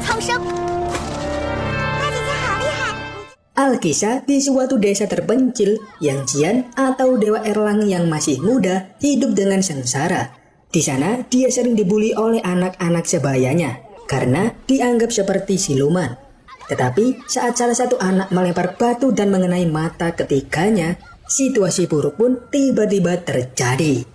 苍生。大姐姐好厉害！ Alkisah di suatu desa terpencil, Yang Jian atau Dewa Erlang yang masih muda hidup dengan sengsara. Di sana dia sering dibully oleh anak-anak sebayanya karena dianggap seperti siluman. Tetapi saat salah satu anak melempar batu dan mengenai mata ketiganya, situasi buruk pun tiba-tiba terjadi.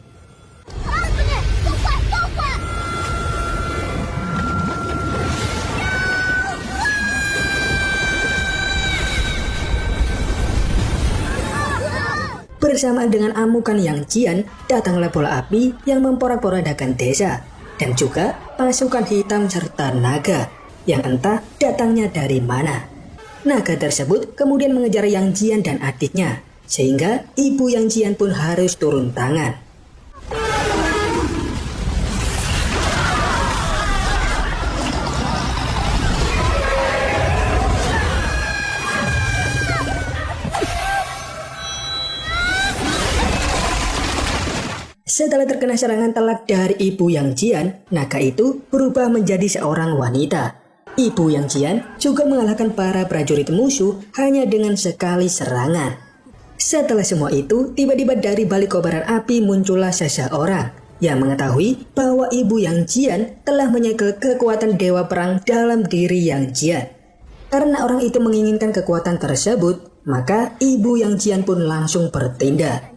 Bersama dengan amukan Yang Jian, datanglah bola api yang memporak-porandakan desa, dan juga pasukan hitam serta naga, yang entah datangnya dari mana. Naga tersebut kemudian mengejar Yang Jian dan adiknya, sehingga ibu Yang Jian pun harus turun tangan. Setelah terkena serangan telak dari ibu Yang Jian, naga itu berubah menjadi seorang wanita. Ibu Yang Jian juga mengalahkan para prajurit musuh hanya dengan sekali serangan. Setelah semua itu, tiba-tiba dari balik kobaran api muncullah seseorang yang mengetahui bahwa ibu Yang Jian telah menyegel kekuatan dewa perang dalam diri Yang Jian. Karena orang itu menginginkan kekuatan tersebut, maka ibu Yang Jian pun langsung bertindak.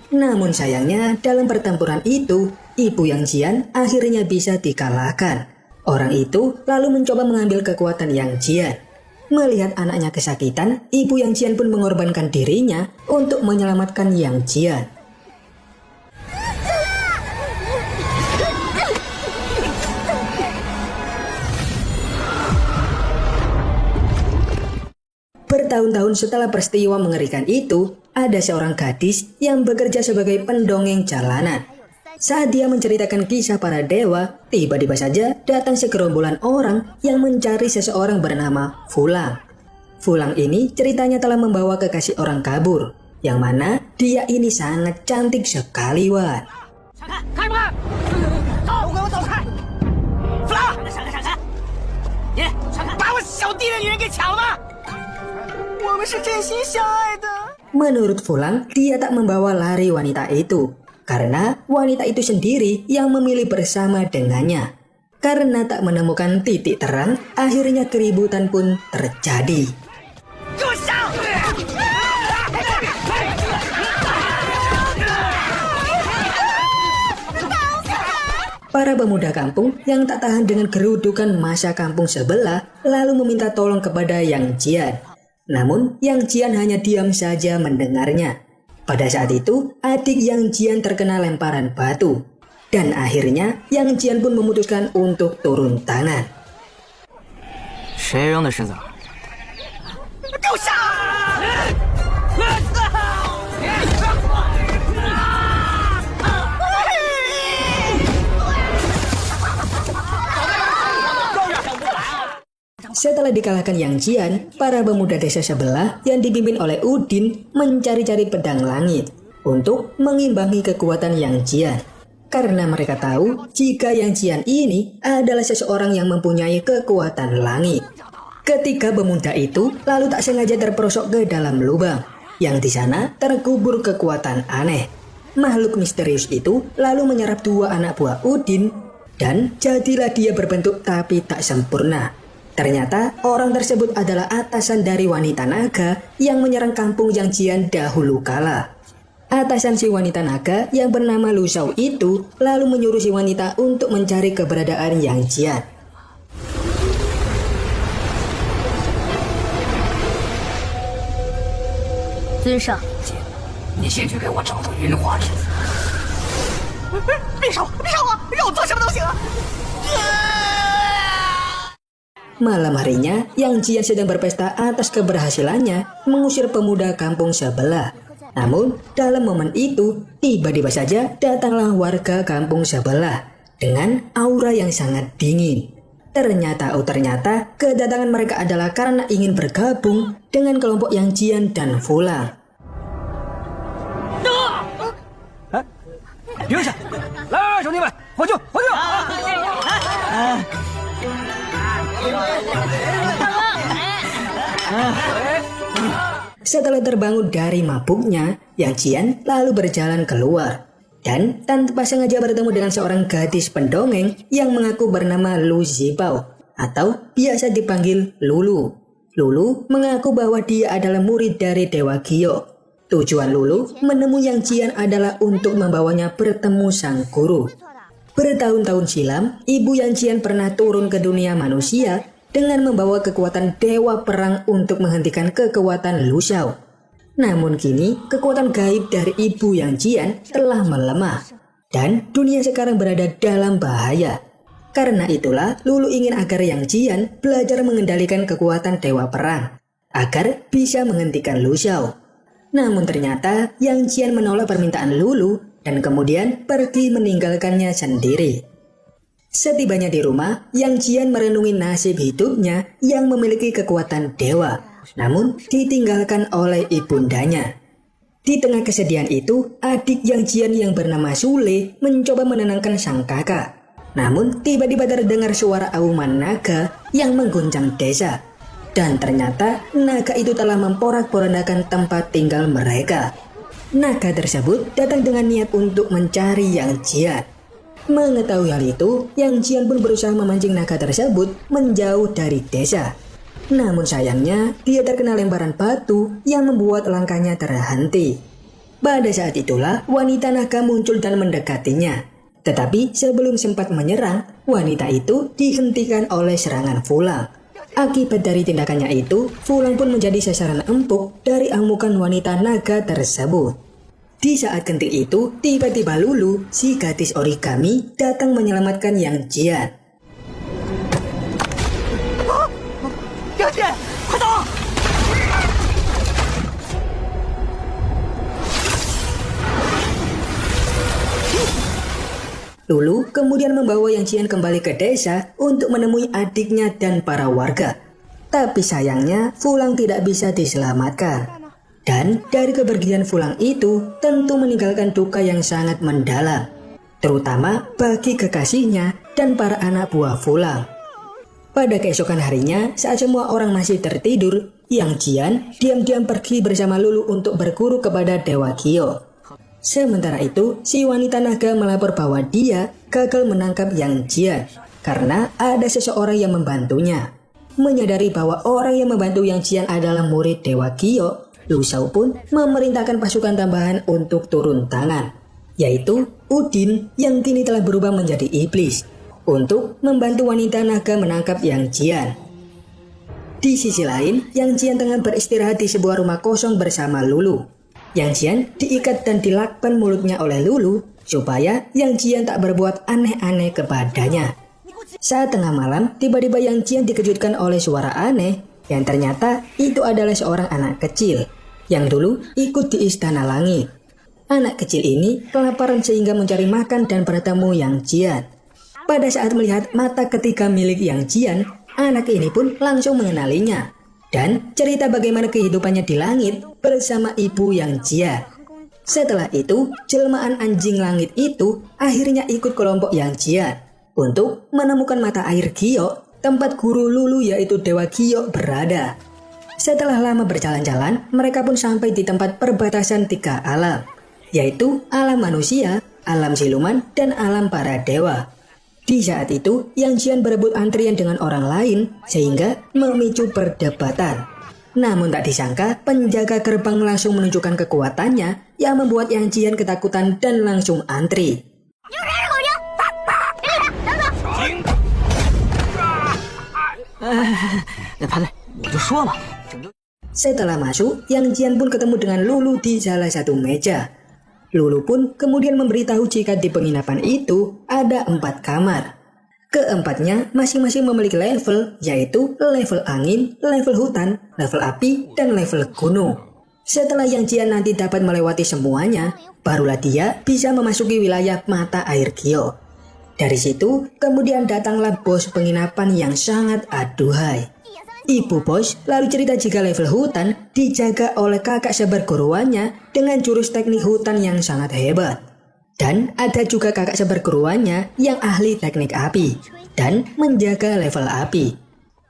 Namun sayangnya dalam pertempuran itu, ibu Yang Jian akhirnya bisa dikalahkan. Orang itu lalu mencoba mengambil kekuatan Yang Jian. Melihat anaknya kesakitan, ibu Yang Jian pun mengorbankan dirinya untuk menyelamatkan Yang Jian. Bertahun-tahun setelah peristiwa mengerikan itu, ada seorang gadis yang bekerja sebagai pendongeng jalanan. Saat dia menceritakan kisah para dewa, tiba-tiba saja datang segerombolan orang yang mencari seseorang bernama Fulang. Fulang ini ceritanya telah membawa kekasih orang kabur, yang mana dia ini sangat cantik sekali, Wan. Menurut Fulang, dia tak membawa lari wanita itu, karena wanita itu sendiri yang memilih bersama dengannya. Karena tak menemukan titik terang, akhirnya keributan pun terjadi. Para pemuda kampung yang tak tahan dengan kerudukan masa kampung sebelah lalu meminta tolong kepada Yang Jian. Namun Yang Jian hanya diam saja mendengarnya. Pada saat itu adik Yang Jian terkena lemparan batu. Dan akhirnya Yang Jian pun memutuskan untuk turun tangan. Setelah dikalahkan Yang Jian, para pemuda desa sebelah yang dipimpin oleh Udin mencari-cari pedang langit untuk mengimbangi kekuatan Yang Jian. Karena mereka tahu jika Yang Jian ini adalah seseorang yang mempunyai kekuatan langit. Ketika pemuda itu lalu tak sengaja terperosok ke dalam lubang, yang di sana terkubur kekuatan aneh. Makhluk misterius itu lalu menyerap dua anak buah Udin dan jadilah dia berbentuk tapi tak sempurna. Ternyata orang tersebut adalah atasan dari wanita naga yang menyerang kampung Yang Jian dahulu kala. Atasan si wanita naga yang bernama Lu Shao itu lalu menyuruh si wanita untuk mencari keberadaan Yang Jian. Malam harinya, Yang Jian sedang berpesta atas keberhasilannya mengusir pemuda kampung sebelah. Namun, dalam momen itu, tiba-tiba saja datanglah warga kampung sebelah dengan aura yang sangat dingin. Ternyata kedatangan mereka adalah karena ingin bergabung dengan kelompok Yang Jian dan Fulang. 停下！来，兄弟们，获救！获救！ Setelah terbangun dari mabuknya, Yang Jian lalu berjalan keluar. Dan tanpa sengaja bertemu dengan seorang gadis pendongeng yang mengaku bernama Lu Zibao atau biasa dipanggil Lulu. Lulu mengaku bahwa dia adalah murid dari Dewa Gio. Tujuan Lulu menemui Yang Jian adalah untuk membawanya bertemu sang guru. Bertahun-tahun silam, ibu Yang Jian pernah turun ke dunia manusia dengan membawa kekuatan dewa perang untuk menghentikan kekuatan Lu Xiao. Namun kini kekuatan gaib dari ibu Yang Jian telah melemah dan dunia sekarang berada dalam bahaya. Karena itulah Lulu ingin agar Yang Jian belajar mengendalikan kekuatan dewa perang agar bisa menghentikan Lu Xiao. Namun ternyata Yang Jian menolak permintaan Lulu dan kemudian pergi meninggalkannya sendiri. Setibanya di rumah, Yang Jian merenungi nasib hidupnya yang memiliki kekuatan dewa, namun ditinggalkan oleh ibundanya. Di tengah kesedihan itu, adik Yang Jian yang bernama Sule mencoba menenangkan sang kakak. Namun tiba-tiba terdengar suara auman naga yang mengguncang desa. Dan ternyata naga itu telah memporak-porandakan tempat tinggal mereka. Naga tersebut datang dengan niat untuk mencari Yang Jian. Mengetahui hal itu, Yang Jian pun berusaha memancing naga tersebut menjauh dari desa. Namun sayangnya, dia terkena lemparan batu yang membuat langkahnya terhenti. Pada saat itulah, wanita naga muncul dan mendekatinya. Tetapi sebelum sempat menyerang, wanita itu dihentikan oleh serangan Fulang. Akibat dari tindakannya itu, Fulang pun menjadi sasaran empuk dari amukan wanita naga tersebut. Di saat genting itu, tiba-tiba Lulu, si gadis origami, datang menyelamatkan Yang Jian. 杨戬，快走！ Lulu kemudian membawa Yang Jian kembali ke desa untuk menemui adiknya dan para warga. Tapi sayangnya, Fulang tidak bisa diselamatkan. Dan dari kepergian Fulang itu tentu meninggalkan duka yang sangat mendalam, terutama bagi kekasihnya dan para anak buah Fulang. Pada keesokan harinya, saat semua orang masih tertidur, Yang Jian diam-diam pergi bersama Lulu untuk berguru kepada Dewa Gio. Sementara itu, si wanita naga melapor bahwa dia gagal menangkap Yang Jian karena ada seseorang yang membantunya. Menyadari bahwa orang yang membantu Yang Jian adalah murid Dewa Gio, Lu Xiao pun memerintahkan pasukan tambahan untuk turun tangan, yaitu Udin yang kini telah berubah menjadi iblis, untuk membantu wanita naga menangkap Yang Jian. Di sisi lain, Yang Jian tengah beristirahat di sebuah rumah kosong bersama Lulu. Yang Jian diikat dan dilakban mulutnya oleh Lulu supaya Yang Jian tak berbuat aneh-aneh kepadanya. Saat tengah malam, tiba-tiba Yang Jian dikejutkan oleh suara aneh yang ternyata itu adalah seorang anak kecil yang dulu ikut di Istana Langit. Anak kecil ini kelaparan sehingga mencari makan dan bertemu Yang Jian. Pada saat melihat mata ketiga milik Yang Jian, anak ini pun langsung mengenalinya dan cerita bagaimana kehidupannya di langit bersama ibu Yang Jian. Setelah itu, jelmaan anjing langit itu akhirnya ikut kelompok Yang Jian untuk menemukan mata air Gio, tempat guru Lulu yaitu Dewa Gio berada. Setelah lama berjalan-jalan, mereka pun sampai di tempat perbatasan tiga alam, yaitu alam manusia, alam siluman, dan alam para dewa. Di saat itu, Yang Jian berebut antrian dengan orang lain sehingga memicu perdebatan. Namun tak disangka, penjaga gerbang langsung menunjukkan kekuatannya yang membuat Yang Jian ketakutan dan langsung antri. Setelah masuk, Yang Jian pun ketemu dengan Lulu di salah satu meja. Lulu pun kemudian memberitahu jika di penginapan itu ada 4 kamar. Keempatnya masing-masing memiliki level, yaitu level angin, level hutan, level api, dan level gunung. Setelah Yang Jian nanti dapat melewati semuanya, barulah dia bisa memasuki wilayah mata air Gio. Dari situ, kemudian datanglah bos penginapan yang sangat aduhai. Ibu bos lalu cerita jika level hutan dijaga oleh kakak seperguruannya dengan jurus teknik hutan yang sangat hebat. Dan ada juga kakak seperguruannya yang ahli teknik api dan menjaga level api.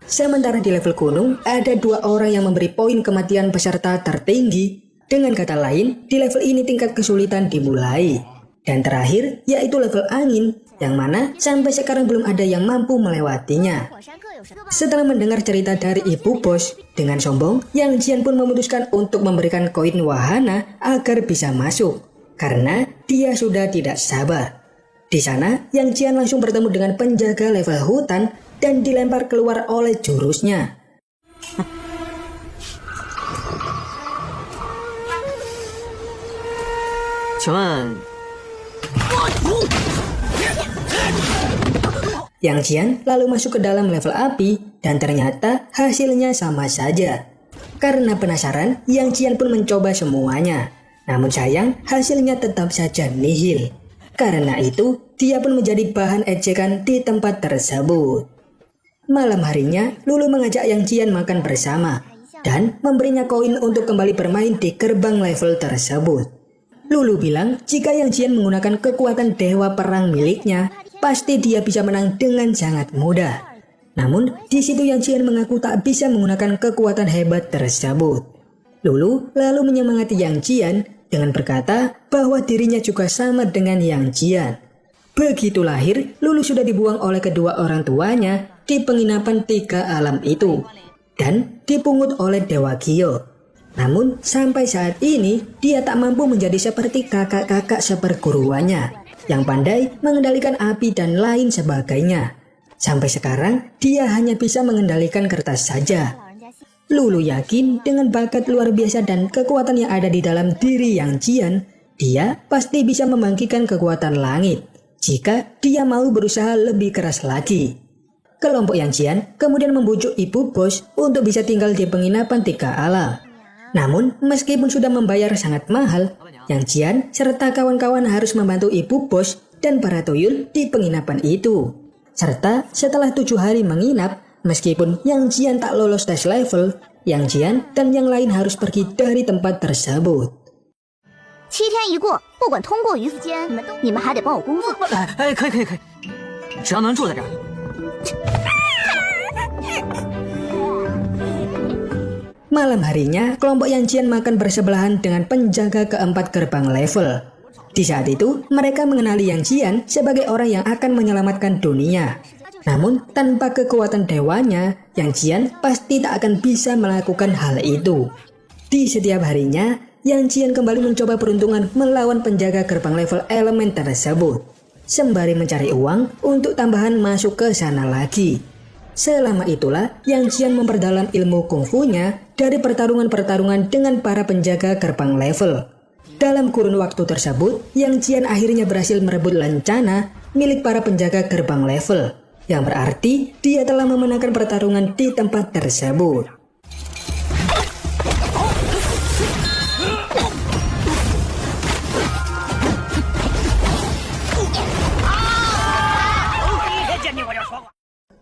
Sementara di level gunung ada 2 orang yang memberi poin kematian peserta tertinggi. Dengan kata lain, di level ini tingkat kesulitan dimulai. Dan terakhir yaitu level angin, yang mana sampai sekarang belum ada yang mampu melewatinya. Setelah mendengar cerita dari ibu bos, dengan sombong, Yang Jian pun memutuskan untuk memberikan koin wahana agar bisa masuk, karena dia sudah tidak sabar. Di sana, Yang Jian langsung bertemu dengan penjaga level hutan dan dilempar keluar oleh jurusnya. Yang Jian lalu masuk ke dalam level api dan ternyata hasilnya sama saja. Karena penasaran, Yang Jian pun mencoba semuanya. Namun sayang, hasilnya tetap saja nihil. Karena itu, dia pun menjadi bahan ejekan di tempat tersebut. Malam harinya, Lulu mengajak Yang Jian makan bersama dan memberinya koin untuk kembali bermain di gerbang level tersebut. Lulu bilang jika Yang Jian menggunakan kekuatan dewa perang miliknya, pasti dia bisa menang dengan sangat mudah. Namun, di situ Yang Jian mengaku tak bisa menggunakan kekuatan hebat tersebut. Lulu lalu menyemangati Yang Jian dengan berkata bahwa dirinya juga sama dengan Yang Jian. Begitu lahir, Lulu sudah dibuang oleh kedua orang tuanya di penginapan 3 alam itu dan dipungut oleh Dewa Gio. Namun sampai saat ini dia tak mampu menjadi seperti kakak-kakak seperguruannya yang pandai mengendalikan api dan lain sebagainya. Sampai sekarang dia hanya bisa mengendalikan kertas saja. Lulu yakin dengan bakat luar biasa dan kekuatan yang ada di dalam diri Yang Jian, dia pasti bisa membangkitkan kekuatan langit jika dia mau berusaha lebih keras lagi. Kelompok Yang Jian kemudian membujuk ibu bos untuk bisa tinggal di penginapan 3 alam. Namun meskipun sudah membayar sangat mahal, Yang Jian serta kawan-kawan harus membantu ibu bos dan para tuyul di penginapan itu. Serta setelah 7 hari menginap, meskipun Yang Jian tak lolos tes level, Yang Jian dan yang lain harus pergi dari tempat tersebut. 7天一过，不管通过与否，你们还得帮我工作。可以，只要能住在这儿。Malam harinya, kelompok Yang Jian makan bersebelahan dengan penjaga keempat gerbang level. Di saat itu, mereka mengenali Yang Jian sebagai orang yang akan menyelamatkan dunia. Namun, tanpa kekuatan dewanya, Yang Jian pasti tak akan bisa melakukan hal itu. Di setiap harinya, Yang Jian kembali mencoba peruntungan melawan penjaga gerbang level elemen tersebut, sembari mencari uang untuk tambahan masuk ke sana lagi. Selama itulah Yang Jian memperdalam ilmu kungfunya dari pertarungan-pertarungan dengan para penjaga gerbang level. Dalam kurun waktu tersebut, Yang Jian akhirnya berhasil merebut lencana milik para penjaga gerbang level, yang berarti dia telah memenangkan pertarungan di tempat tersebut.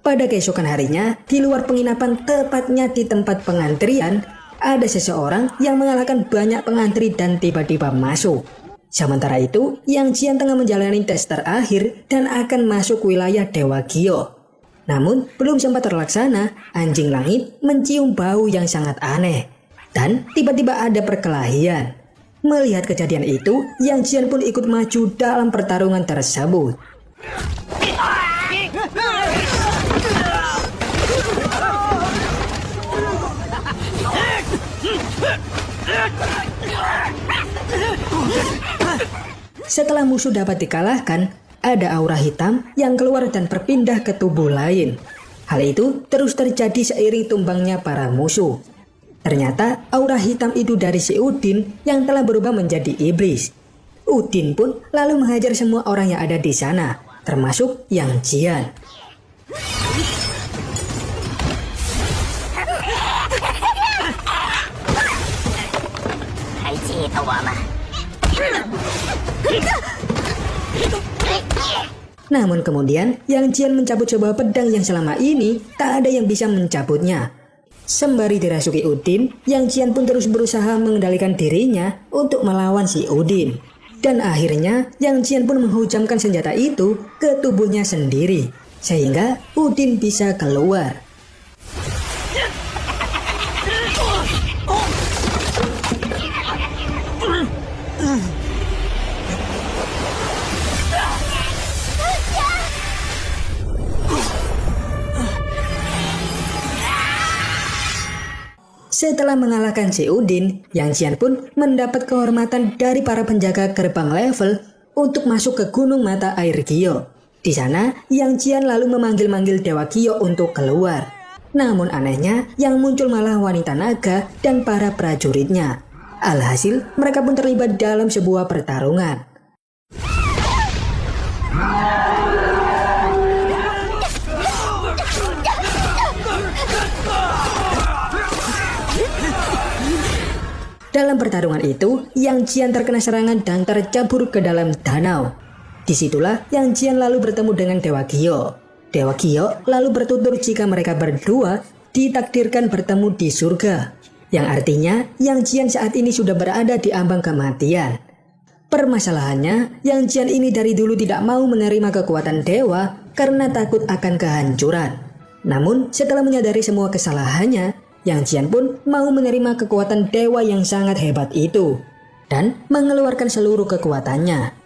Pada keesokan harinya, di luar penginapan, tepatnya di tempat pengantrian, ada seseorang yang mengalahkan banyak pengantri dan tiba-tiba masuk. Sementara itu, Yang Jian tengah menjalani tes terakhir dan akan masuk wilayah Dewa Gio. Namun, belum sempat terlaksana, anjing langit mencium bau yang sangat aneh. Dan tiba-tiba ada perkelahian. Melihat kejadian itu, Yang Jian pun ikut maju dalam pertarungan tersebut. Setelah musuh dapat dikalahkan, ada aura hitam yang keluar dan berpindah ke tubuh lain. Hal itu terus terjadi seiring tumbangnya para musuh. Ternyata aura hitam itu dari si Udin yang telah berubah menjadi iblis. Udin pun lalu menghajar semua orang yang ada di sana, termasuk Yang Jian. Namun kemudian Yang Jian mencabut sebuah pedang yang selama ini tak ada yang bisa mencabutnya. Sembari dirasuki Udin, Yang Jian pun terus berusaha mengendalikan dirinya untuk melawan si Udin. Dan akhirnya Yang Jian pun menghujamkan senjata itu ke tubuhnya sendiri, sehingga Udin bisa keluar. Setelah mengalahkan si Udin, Yang Jian pun mendapat kehormatan dari para penjaga gerbang level untuk masuk ke Gunung Mata Air Gio. Di sana, Yang Jian lalu memanggil-manggil Dewa Gio untuk keluar. Namun anehnya, yang muncul malah wanita naga dan para prajuritnya. Alhasil, mereka pun terlibat dalam sebuah pertarungan. Dalam pertarungan itu, Yang Jian terkena serangan dan tercebur ke dalam danau. Disitulah Yang Jian lalu bertemu dengan Dewa Gio. Dewa Gio lalu bertutur jika mereka berdua ditakdirkan bertemu di surga, yang artinya Yang Jian saat ini sudah berada di ambang kematian. Permasalahannya, Yang Jian ini dari dulu tidak mau menerima kekuatan dewa karena takut akan kehancuran. Namun setelah menyadari semua kesalahannya, Yang Jian pun mau menerima kekuatan dewa yang sangat hebat itu dan mengeluarkan seluruh kekuatannya.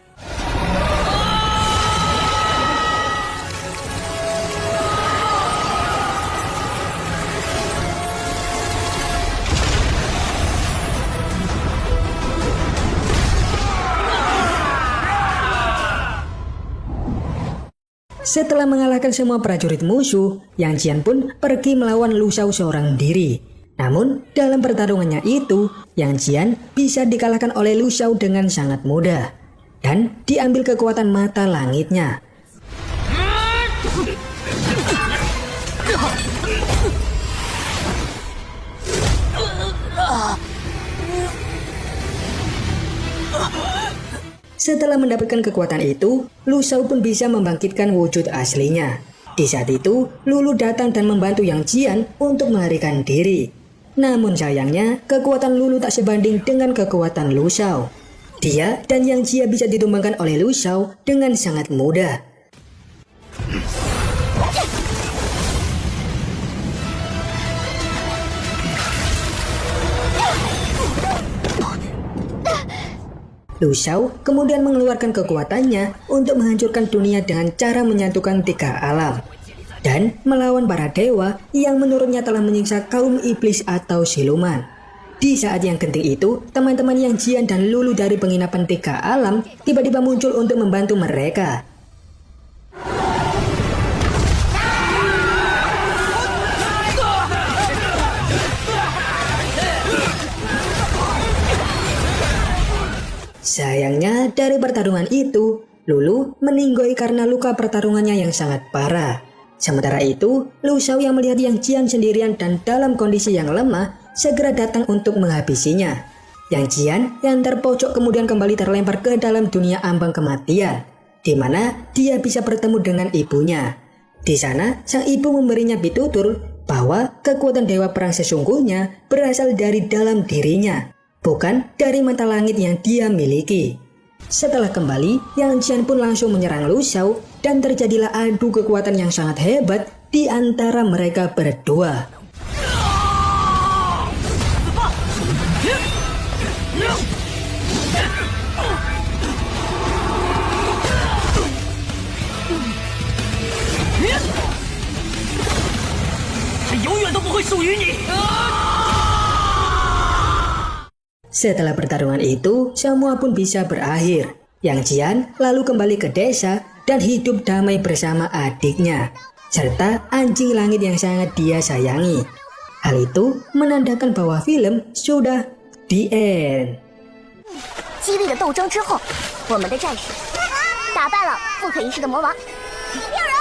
Setelah mengalahkan semua prajurit musuh, Yang Jian pun pergi melawan Lu Shao seorang diri. Namun, dalam pertarungannya itu, Yang Jian bisa dikalahkan oleh Lu Shao dengan sangat mudah. Dan diambil kekuatan mata langitnya. Setelah mendapatkan kekuatan itu, Lu Shao pun bisa membangkitkan wujud aslinya. Di saat itu, Lulu datang dan membantu Yang Jian untuk melarikan diri. Namun sayangnya, kekuatan Lulu tak sebanding dengan kekuatan Lu Shao. Dia dan Yang Jian bisa ditumbangkan oleh Lu Shao dengan sangat mudah. Lu Shao kemudian mengeluarkan kekuatannya untuk menghancurkan dunia dengan cara menyatukan 3 alam dan melawan para dewa yang menurutnya telah menyiksa kaum iblis atau siluman. Di saat yang genting itu, teman-teman Yang Jian dan Lulu dari penginapan 3 alam tiba-tiba muncul untuk membantu mereka. Sayangnya dari pertarungan itu, Lulu meninggoy karena luka pertarungannya yang sangat parah. Sementara itu, Lu Shao yang melihat Yang Jian sendirian dan dalam kondisi yang lemah, segera datang untuk menghabisinya. Yang Jian yang terpojok kemudian kembali terlempar ke dalam dunia ambang kematian, di mana dia bisa bertemu dengan ibunya. Di sana, sang ibu memberinya pitutur bahwa kekuatan dewa perang sesungguhnya berasal dari dalam dirinya, bukan dari mata langit yang dia miliki. Setelah kembali, Yang Jian pun langsung menyerang Lu Shao dan terjadilah adu kekuatan yang sangat hebat di antara mereka berdua. Setelah pertarungan itu, semua pun bisa berakhir. Yang Jian lalu kembali ke desa dan hidup damai bersama adiknya, serta anjing langit yang sangat dia sayangi. Hal itu menandakan bahwa film sudah the end. 激烈的斗争之后，我们的战士打败了不可一世的魔王。有人